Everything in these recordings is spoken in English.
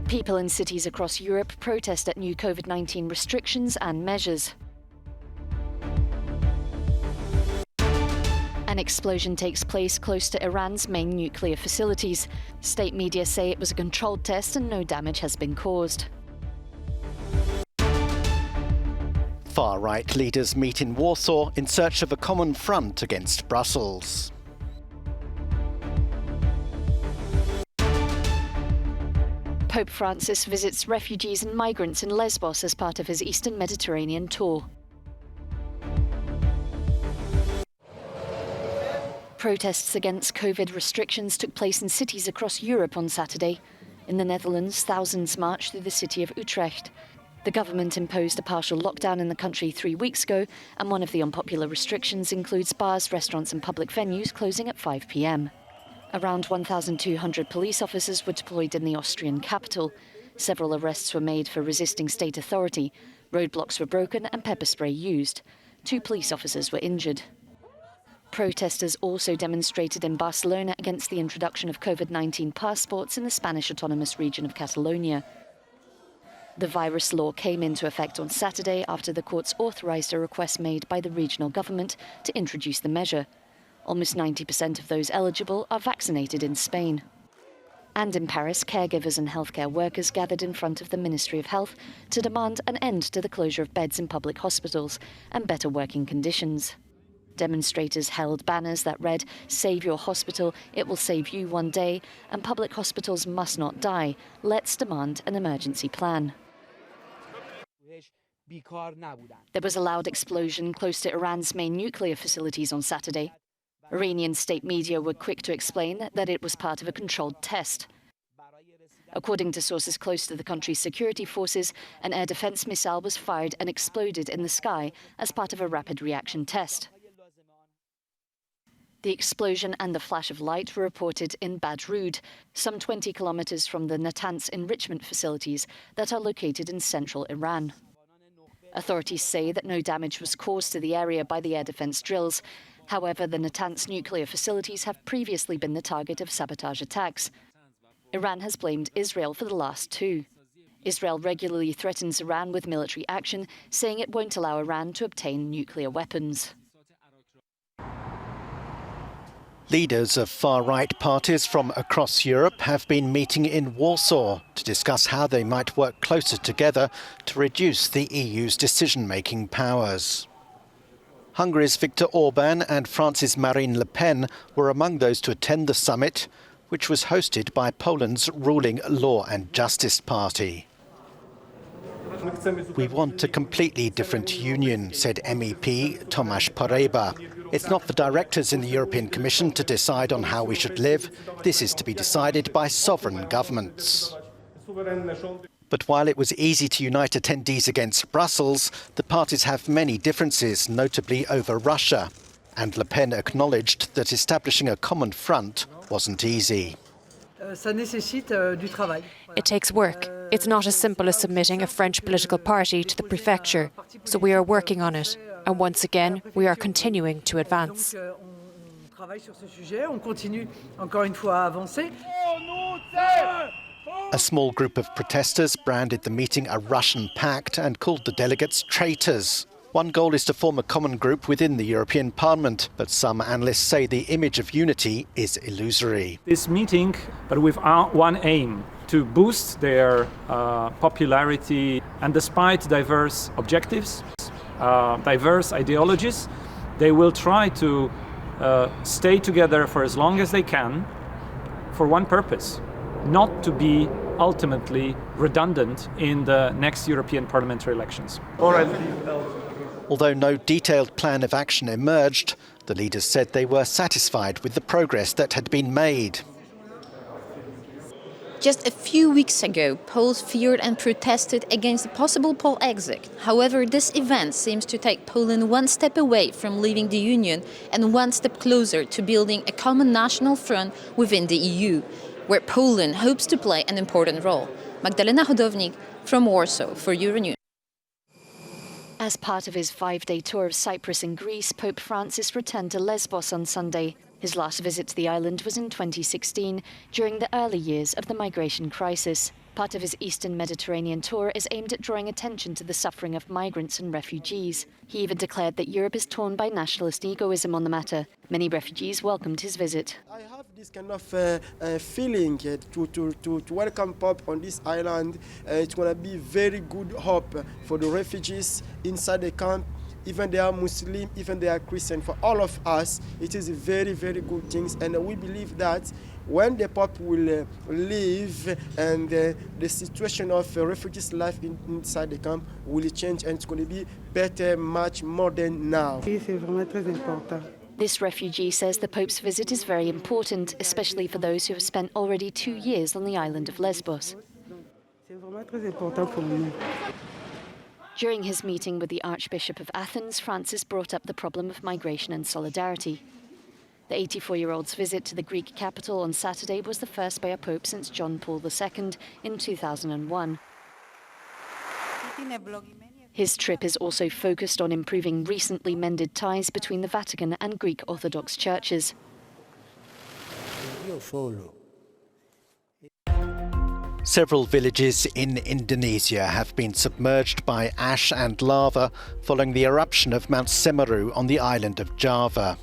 People in cities across Europe protest at new COVID-19 restrictions and measures. An explosion takes place close to Iran's main nuclear facilities. State media say it was a controlled test and no damage has been caused. Far-right leaders meet in Warsaw in search of a common front against Brussels. Pope Francis visits refugees and migrants in Lesbos as part of his Eastern Mediterranean tour. Protests against COVID restrictions took place in cities across Europe on Saturday. In the Netherlands, thousands marched through the city of Utrecht. The government imposed a partial lockdown in the country 3 weeks ago, and one of the unpopular restrictions includes bars, restaurants and public venues closing at 5 p.m. Around 1,200 police officers were deployed in the Austrian capital. Several arrests were made for resisting state authority. Roadblocks were broken and pepper spray used. 2 police officers were injured. Protesters also demonstrated in Barcelona against the introduction of COVID-19 passports in the Spanish autonomous region of Catalonia. The virus law came into effect on Saturday after the courts authorised a request made by the regional government to introduce the measure. Almost 90% of those eligible are vaccinated in Spain. And in Paris, caregivers and healthcare workers gathered in front of the Ministry of Health to demand an end to the closure of beds in public hospitals and better working conditions. Demonstrators held banners that read, "Save your hospital, it will save you one day," and "Public hospitals must not die. Let's demand an emergency plan." There was a loud explosion close to Iran's main nuclear facilities on Saturday. Iranian state media were quick to explain that it was part of a controlled test. According to sources close to the country's security forces, an air defense missile was fired and exploded in the sky as part of a rapid reaction test. The explosion and the flash of light were reported in Badrud, some 20 kilometers from the Natanz enrichment facilities that are located in central Iran. Authorities say that no damage was caused to the area by the air defense drills. However, the Natanz nuclear facilities have previously been the target of sabotage attacks. Iran has blamed Israel for the last 2. Israel regularly threatens Iran with military action, saying it won't allow Iran to obtain nuclear weapons. Leaders of far-right parties from across Europe have been meeting in Warsaw to discuss how they might work closer together to reduce the EU's decision-making powers. Hungary's Viktor Orban and France's Marine Le Pen were among those to attend the summit, which was hosted by Poland's ruling Law and Justice Party. "We want a completely different union," said MEP Tomasz Poreba. "It's not for directors in the European Commission to decide on how we should live. This is to be decided by sovereign governments." But while it was easy to unite attendees against Brussels, the parties have many differences, notably over Russia. And Le Pen acknowledged that establishing a common front wasn't easy. It takes work. It's not as simple as submitting a French political party to the prefecture. So we are working on it. And once again, we are continuing to advance. A small group of protesters branded the meeting a Russian pact and called the delegates traitors. One goal is to form a common group within the European Parliament, but some analysts say the image of unity is illusory. This meeting, but with one aim, to boost their popularity, and despite diverse objectives, diverse ideologies, they will try to stay together for as long as they can for one purpose: not to be ultimately redundant in the next European parliamentary elections. Although no detailed plan of action emerged, the leaders said they were satisfied with the progress that had been made. Just a few weeks ago, Poles feared and protested against a possible Pole exit. However, this event seems to take Poland one step away from leaving the Union and one step closer to building a common national front within the EU, where Poland hopes to play an important role. Magdalena Hodownik from Warsaw for Euronews. As part of his 5-day tour of Cyprus and Greece, Pope Francis returned to Lesbos on Sunday. His last visit to the island was in 2016, during the early years of the migration crisis. Part of his Eastern Mediterranean tour is aimed at drawing attention to the suffering of migrants and refugees. He even declared that Europe is torn by nationalist egoism on the matter. Many refugees welcomed his visit. I have this kind of feeling to welcome Pope on this island. It's going to be very good hope for the refugees inside the camp. Even they are Muslim, even they are Christian. For all of us, it is very, very good things. And we believe that when the Pope will leave and the situation of refugees' life inside the camp will change, and it's going to be better, much more than now. This refugee says the Pope's visit is very important, especially for those who have spent already 2 years on the island of Lesbos. During his meeting with the Archbishop of Athens, Francis brought up the problem of migration and solidarity. The 84-year-old's visit to the Greek capital on Saturday was the first by a pope since John Paul II in 2001. His trip is also focused on improving recently mended ties between the Vatican and Greek Orthodox churches. Several villages in Indonesia have been submerged by ash and lava following the eruption of Mount Semeru on the island of Java.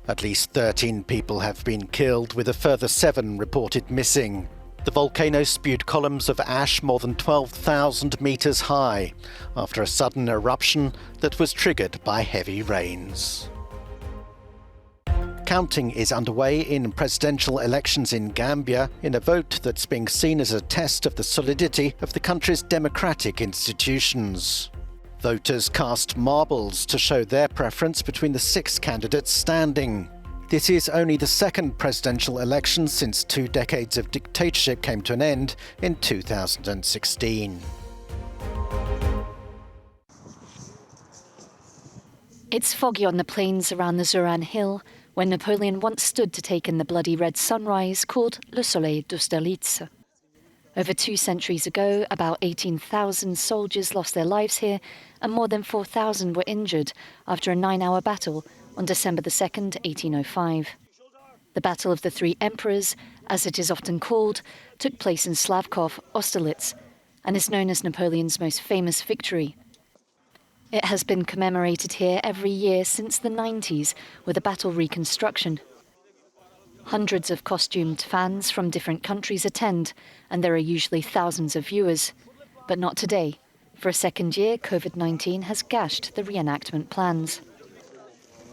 At least 13 people have been killed, with a further 7 reported missing. The volcano spewed columns of ash more than 12,000 metres high after a sudden eruption that was triggered by heavy rains. Counting is underway in presidential elections in Gambia in a vote that's being seen as a test of the solidity of the country's democratic institutions. Voters cast marbles to show their preference between the 6 candidates standing. This is only the second presidential election since 2 decades of dictatorship came to an end in 2016. It's foggy on the plains around the Zuran Hill, when Napoleon once stood to take in the bloody red sunrise called Le Soleil d'Austerlitz. Over 2 centuries ago, about 18,000 soldiers lost their lives here and more than 4,000 were injured after a 9-hour battle on December 2nd, 1805. The Battle of the Three Emperors, as it is often called, took place in Slavkov, Austerlitz, and is known as Napoleon's most famous victory. It has been commemorated here every year since the 90s with a battle reconstruction. Hundreds of costumed fans from different countries attend, and there are usually thousands of viewers. But not today. For a second year, COVID-19 has gashed the reenactment plans.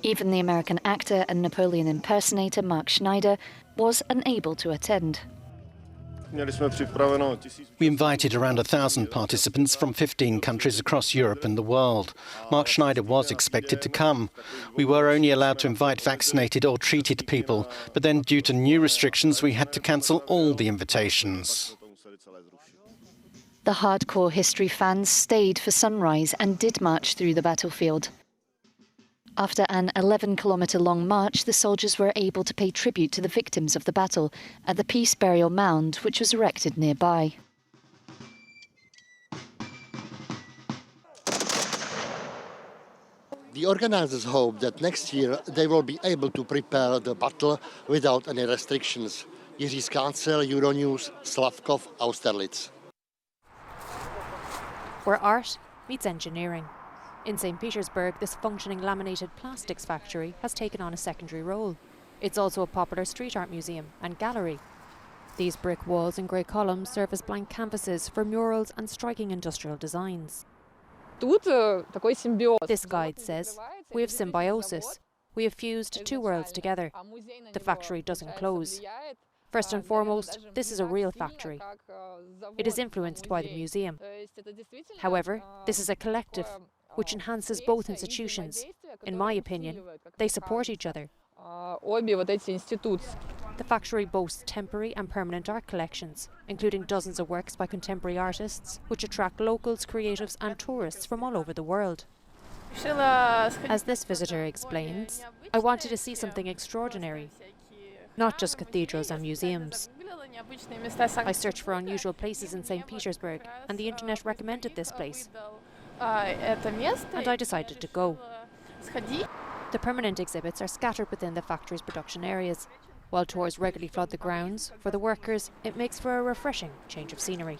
Even the American actor and Napoleon impersonator Mark Schneider was unable to attend. We invited around 1,000 participants from 15 countries across Europe and the world. Mark Schneider was expected to come. We were only allowed to invite vaccinated or treated people, but then due to new restrictions we had to cancel all the invitations. The hardcore history fans stayed for sunrise and did march through the battlefield. After an 11-kilometre-long march, the soldiers were able to pay tribute to the victims of the battle at the Peace Burial Mound, which was erected nearby. The organisers hope that next year they will be able to prepare the battle without any restrictions. Jiří Skácel, Euronews, Slavkov, Austerlitz. Where art meets engineering. In St. Petersburg, this functioning laminated plastics factory has taken on a secondary role. It's also a popular street art museum and gallery. These brick walls and grey columns serve as blank canvases for murals and striking industrial designs. This guide says, we have symbiosis. We have fused 2 worlds together. The factory doesn't close. First and foremost, this is a real factory. It is influenced by the museum. However, this is a collective, which enhances both institutions. In my opinion, they support each other. The factory boasts temporary and permanent art collections, including dozens of works by contemporary artists, which attract locals, creatives and tourists from all over the world. As this visitor explains, I wanted to see something extraordinary, not just cathedrals and museums. I searched for unusual places in St. Petersburg, and the internet recommended this place. And I decided to go. The permanent exhibits are scattered within the factory's production areas. While tours regularly flood the grounds, for the workers it makes for a refreshing change of scenery.